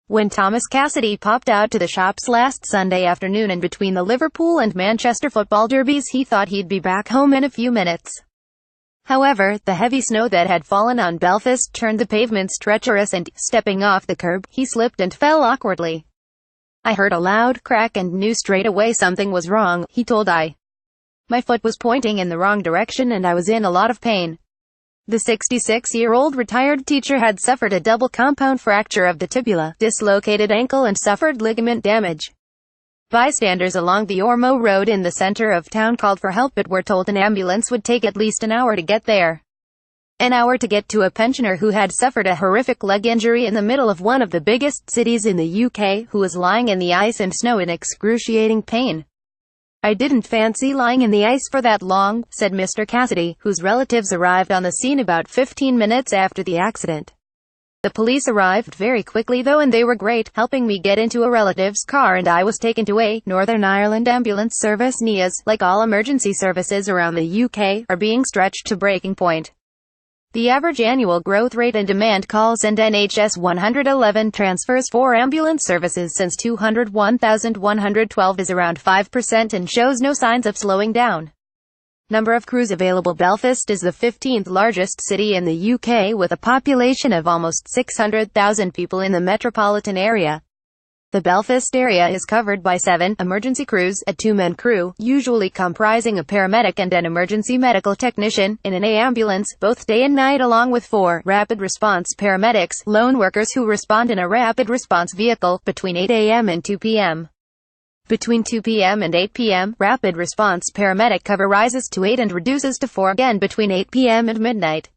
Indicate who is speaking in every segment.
Speaker 1: When Thomas Cassidy popped out to the shops last Sunday afternoon in between the Liverpool and Manchester football derbies, he thought he'd be back home in a few minutes. However, the heavy snow that had fallen on Belfast turned the pavements treacherous and, stepping off the curb, he slipped and fell awkwardly. "I heard a loud crack and knew straight away something was wrong," he told I. "My foot was pointing in the wrong direction and I was in a lot of pain." The 66-year-old retired teacher had suffered a double compound fracture of the tibia, dislocated ankle and suffered ligament damage. Bystanders along the Ormo Road in the center of town called for help but were told an ambulance would take at least an hour to get there. An hour to get to a pensioner who had suffered a horrific leg injury in the middle of one of the biggest cities in the UK, who was lying in the ice and snow in excruciating pain. "I didn't fancy lying in the ice for that long," said Mr. Cassidy, whose relatives arrived on the scene about 15 minutes after the accident. "The police arrived very quickly though, and they were great, helping me get into a relative's car and I was taken to a Northern Ireland ambulance service." NIAs, like all emergency services around the UK, are being stretched to breaking point. The average annual growth rate in demand calls and NHS 111 transfers for ambulance services since 201,112 is around 5% and shows no signs of slowing down. Number of crews available. Belfast is the 15th largest city in the UK with a population of almost 600,000 people in the metropolitan area. The Belfast area is covered by 7 emergency crews, a 2-man crew, usually comprising a paramedic and an emergency medical technician, in an ambulance, both day and night, along with 4 rapid response paramedics, lone workers who respond in a rapid response vehicle, between 8 a.m. and 2 p.m. Between 2 p.m. and 8 p.m., rapid response paramedic cover rises to 8 and reduces to 4 again between 8 p.m. and midnight.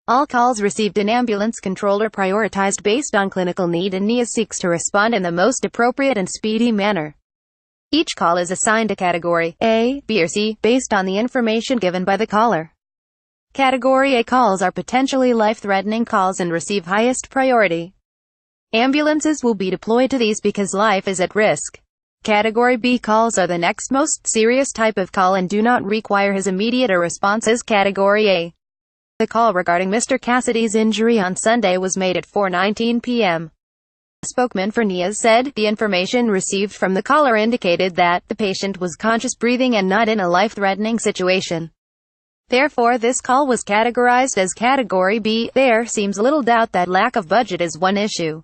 Speaker 1: All calls received in ambulance control are prioritized based on clinical need, and NIAS seeks to respond in the most appropriate and speedy manner. Each call is assigned a category, A, B or C, based on the information given by the caller. Category A calls are potentially life-threatening calls and receive highest priority. Ambulances will be deployed to these because life is at risk. Category B calls are the next most serious type of call and do not require as immediate a response as Category A. The call regarding Mr. Cassidy's injury on Sunday was made at 4:19 p.m. A spokesman for NIAS said, "The information received from the caller indicated that the patient was conscious, breathing and not in a life-threatening situation. Therefore this call was categorized as Category B. There seems little doubt that lack of budget is one issue.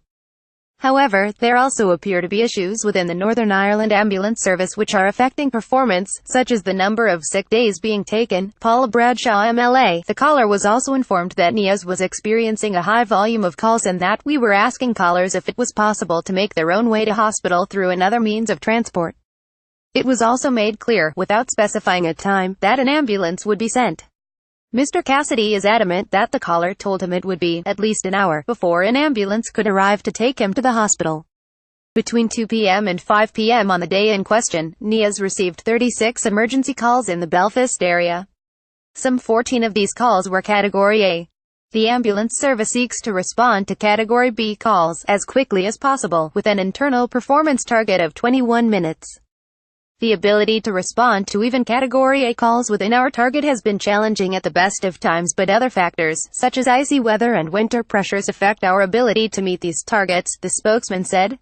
Speaker 1: However, there also appear to be issues within the Northern Ireland Ambulance Service which are affecting performance, such as the number of sick days being taken." Paula Bradshaw, MLA. The caller was also informed that NIAS was experiencing a high volume of calls and that we were asking callers if it was possible to make their own way to hospital through another means of transport. It was also made clear, without specifying a time, that an ambulance would be sent. Mr. Cassidy is adamant that the caller told him it would be at least an hour before an ambulance could arrive to take him to the hospital. Between 2 p.m. and 5 p.m. on the day in question, NIAS received 36 emergency calls in the Belfast area. Some 14 of these calls were Category A. The ambulance service seeks to respond to Category B calls as quickly as possible, with an internal performance target of 21 minutes. The ability to respond to even Category A calls within our target has been challenging at the best of times, but other factors, such as icy weather and winter pressures, affect our ability to meet these targets, the spokesman said.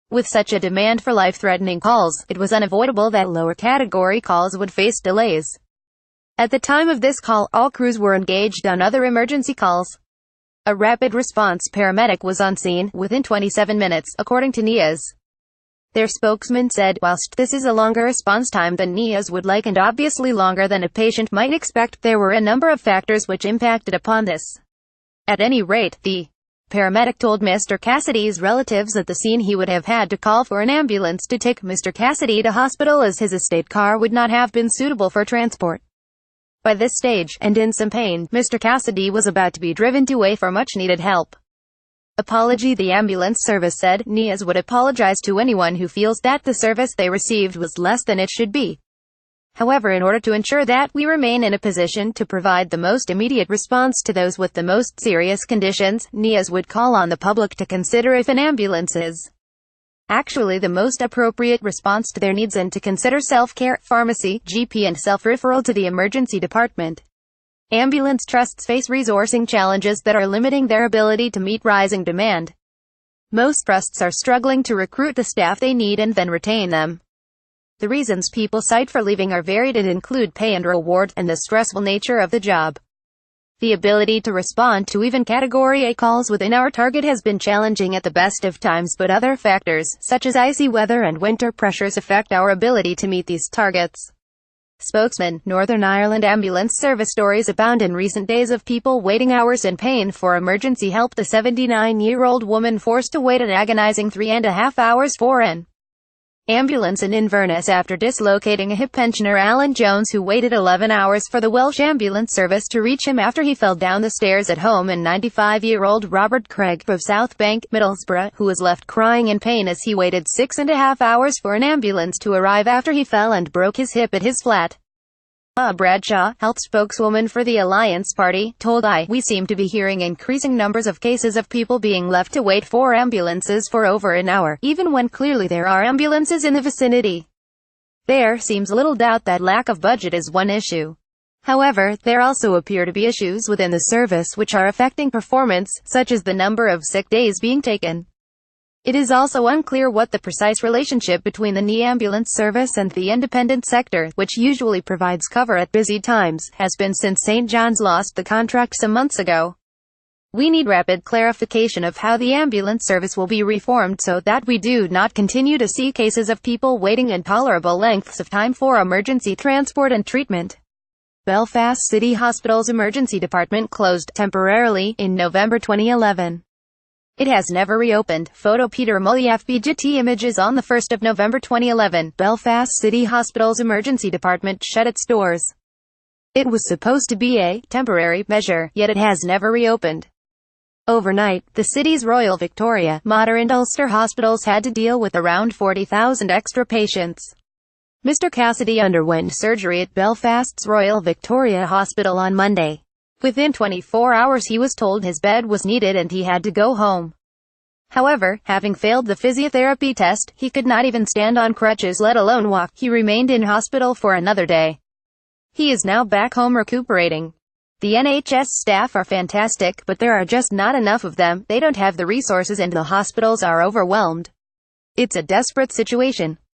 Speaker 1: With such a demand for life-threatening calls, it was unavoidable that lower category calls would face delays. At the time of this call, all crews were engaged on other emergency calls. A rapid response paramedic was on scene within 27 minutes, according to NIAS. Their spokesman said, "Whilst this is a longer response time than NIAS would like and obviously longer than a patient might expect, there were a number of factors which impacted upon this. At any rate, the paramedic told Mr. Cassidy's relatives at the scene he would have had to call for an ambulance to take Mr. Cassidy to hospital as his estate car would not have been suitable for transport. By this stage, and in some pain, Mr. Cassidy was about to be driven to A for much-needed help." Apology. The ambulance service said, "NIAS would apologize to anyone who feels that the service they received was less than it should be. However, in order to ensure that we remain in a position to provide the most immediate response to those with the most serious conditions, NIAS would call on the public to consider if an ambulance is actually the most appropriate response to their needs and to consider self-care, pharmacy, GP and self-referral to the emergency department. Ambulance trusts face resourcing challenges that are limiting their ability to meet rising demand. Most trusts are struggling to recruit the staff they need and then retain them. The reasons people cite for leaving are varied and include pay and reward, and the stressful nature of the job. The ability to respond to even Category A calls within our target has been challenging at the best of times, but other factors, such as icy weather and winter pressures, affect our ability to meet these targets. Spokesman, Northern Ireland Ambulance Service. Stories abound in recent days of people waiting hours in pain for emergency help. The 79-year-old woman forced to wait an agonizing 3.5 hours for an ambulance in Inverness after dislocating a hip. Pensioner Alan Jones, who waited 11 hours for the Welsh Ambulance Service to reach him after he fell down the stairs at home, and 95-year-old Robert Craig of South Bank, Middlesbrough, who was left crying in pain as he waited 6.5 hours for an ambulance to arrive after he fell and broke his hip at his flat. Bradshaw, health spokeswoman for the Alliance Party, told "We seem to be hearing increasing numbers of cases of people being left to wait for ambulances for over an hour, even when clearly there are ambulances in the vicinity. There seems little doubt that lack of budget is one issue. However, there also appear to be issues within the service which are affecting performance, such as the number of sick days being taken. It is also unclear what the precise relationship between the NI ambulance service and the independent sector, which usually provides cover at busy times, has been since St. John's lost the contract some months ago. We need rapid clarification of how the ambulance service will be reformed so that we do not continue to see cases of people waiting intolerable lengths of time for emergency transport and treatment. Belfast City Hospital's emergency department closed temporarily in November 2011. It has never reopened. Photo Peter Mully. FBGT images. On the 1st of November 2011, Belfast City Hospital's emergency department shut its doors. It was supposed to be a temporary measure, yet it has never reopened. Overnight, the city's Royal Victoria, Mater and Ulster hospitals had to deal with around 40,000 extra patients. Mr. Cassidy underwent surgery at Belfast's Royal Victoria Hospital on Monday. Within 24 hours he was told his bed was needed and he had to go home. However, having failed the physiotherapy test, he could not even stand on crutches, let alone walk. He remained in hospital for another day. He is now back home recuperating. The NHS staff are fantastic, but there are just not enough of them. They don't have the resources and the hospitals are overwhelmed. It's a desperate situation.